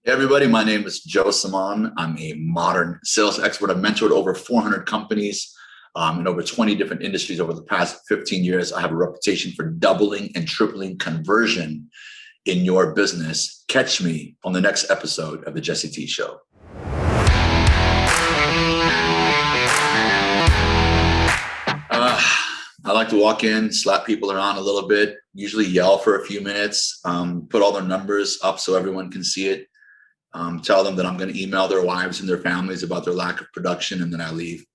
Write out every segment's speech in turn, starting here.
Hey everybody, my name is Joe Semaan. I'm a modern sales expert. I've mentored over 400 companies in over 20 different industries over the past 15 years. I have a reputation for doubling and tripling conversion in your business. Catch me on the next episode of the Jesse T Show. I like to walk in, slap people around a little bit, usually yell for a few minutes, put all their numbers up so everyone can see it. Tell them that I'm going to email their wives and their families about their lack of production, and then I leave.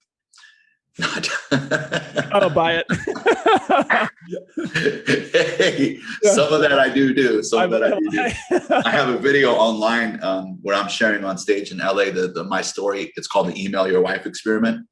I don't buy it. Hey, some of that I do. I have a video online where I'm sharing on stage in LA my story. It's called the Email Your Wife Experiment.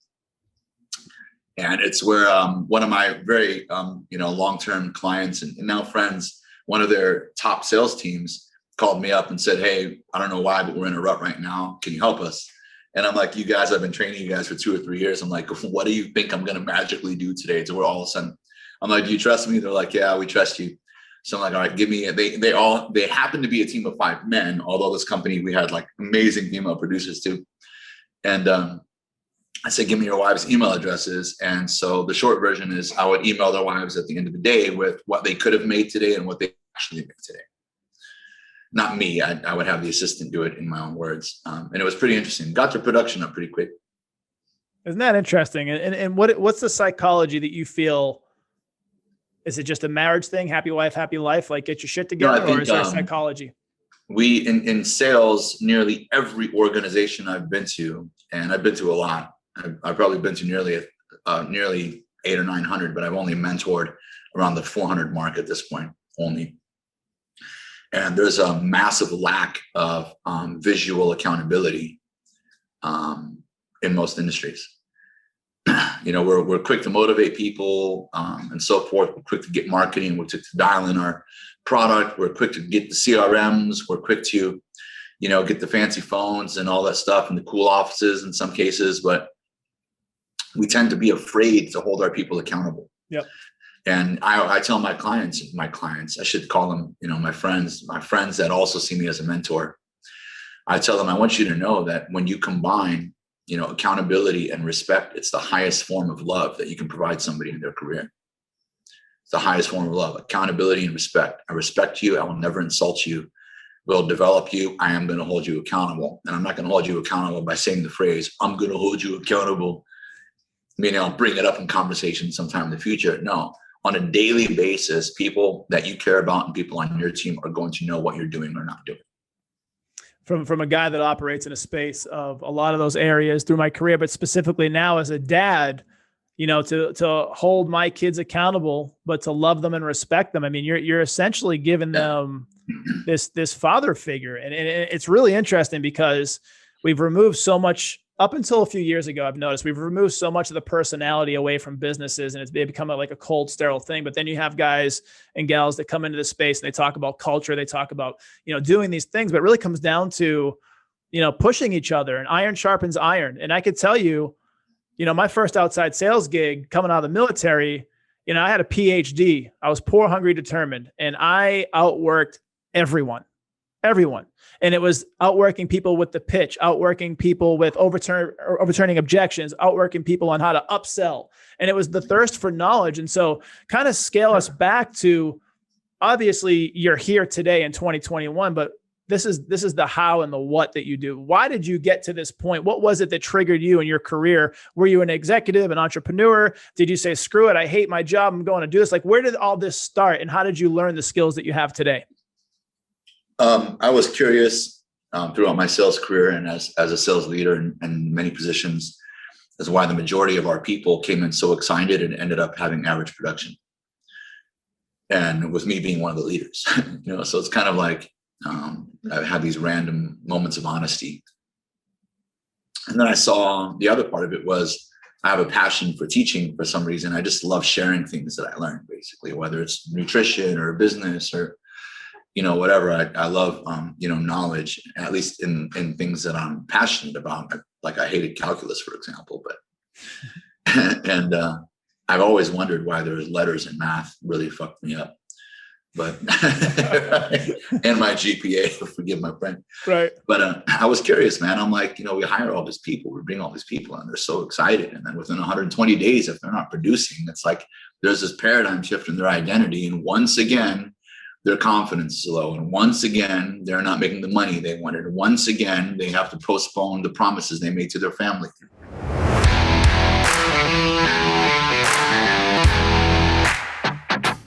And it's where one of my very long-term clients and now friends, one of their top sales teams, called me up and said, "Hey, I don't know why, but we're in a rut right now. Can you help us?" And I'm like, "You guys, I've been training you guys for 2 or 3 years. I'm like, what do you think I'm going to magically do today?" So we're all of a sudden, I'm like, "Do you trust me?" They're like, "Yeah, we trust you." So I'm like, "All right, give me." They happen to be a team of 5 men. Although this company, we had like amazing female producers too. And I said, "Give me your wives' email addresses." And so the short version is I would email their wives at the end of the day with what they could have made today and what they actually made today. Not me. I would have the assistant do it in my own words. And it was pretty interesting. Got their production up pretty quick. Isn't that interesting? And what's the psychology that you feel? Is it just a marriage thing? Happy wife, happy life? Like get your shit together, or is there a psychology? We in sales, nearly every organization I've been to, and I've been to a lot. I've probably been to nearly 800 or 900, but I've only mentored around the 400 mark at this point only. And there's a massive lack of visual accountability in most industries. We're quick to motivate people and so forth. We're quick to get marketing. We're quick to dial in our product. We're quick to get the CRMs. We're quick to, get the fancy phones and all that stuff and the cool offices in some cases. But we tend to be afraid to hold our people accountable. Yep. And I tell my clients, I should call them, my friends that also see me as a mentor. I tell them, I want you to know that when you combine, accountability and respect, it's the highest form of love that you can provide somebody in their career. It's the highest form of love, accountability and respect. I respect you. I will never insult you. We'll develop you. I am going to hold you accountable. And I'm not going to hold you accountable by saying the phrase, "I'm going to hold you accountable," meaning I'll bring it up in conversation sometime in the future. No. On a daily basis, people that you care about and people on your team are going to know what you're doing or not doing. From a guy that operates in a space of a lot of those areas through my career, but specifically now as a dad, to hold my kids accountable, but to love them and respect them. I mean, you're essentially giving them this father figure. And it's really interesting because we've removed so much. Up until a few years ago, I've noticed we've removed so much of the personality away from businesses, and it's become like a cold, sterile thing. But then you have guys and gals that come into this space and they talk about culture. They talk about, doing these things, but it really comes down to, pushing each other, and iron sharpens iron. And I could tell you, my first outside sales gig coming out of the military, I had a PhD. I was poor, hungry, determined, and I outworked everyone. And it was outworking people with the pitch, outworking people with overturning objections, outworking people on how to upsell. And it was the thirst for knowledge. And so kind of scale us back to, obviously you're here today in 2021, but this is the how and the what that you do. Why did you get to this point? What was it that triggered you in your career? Were you an executive, an entrepreneur? Did you say, screw it, I hate my job, I'm going to do this? Like, where did all this start? And how did you learn the skills that you have today? I was curious throughout my sales career and as a sales leader in many positions as why the majority of our people came in so excited and ended up having average production. And with me being one of the leaders, so it's kind of like I had these random moments of honesty. And then I saw the other part of it was I have a passion for teaching for some reason. I just love sharing things that I learned, basically, whether it's nutrition or business or whatever. I love, knowledge, at least in things that I'm passionate about. Like I hated calculus, for example, and I've always wondered why there's letters in math really fucked me up. but and my GPA, forgive my friend. Right. But I was curious, man. I'm like, we hire all these people, we bring all these people, and they're so excited. And then within 120 days, if they're not producing, it's like there's this paradigm shift in their identity. And once again, their confidence is low. And once again, they're not making the money they wanted. And once again, they have to postpone the promises they made to their family.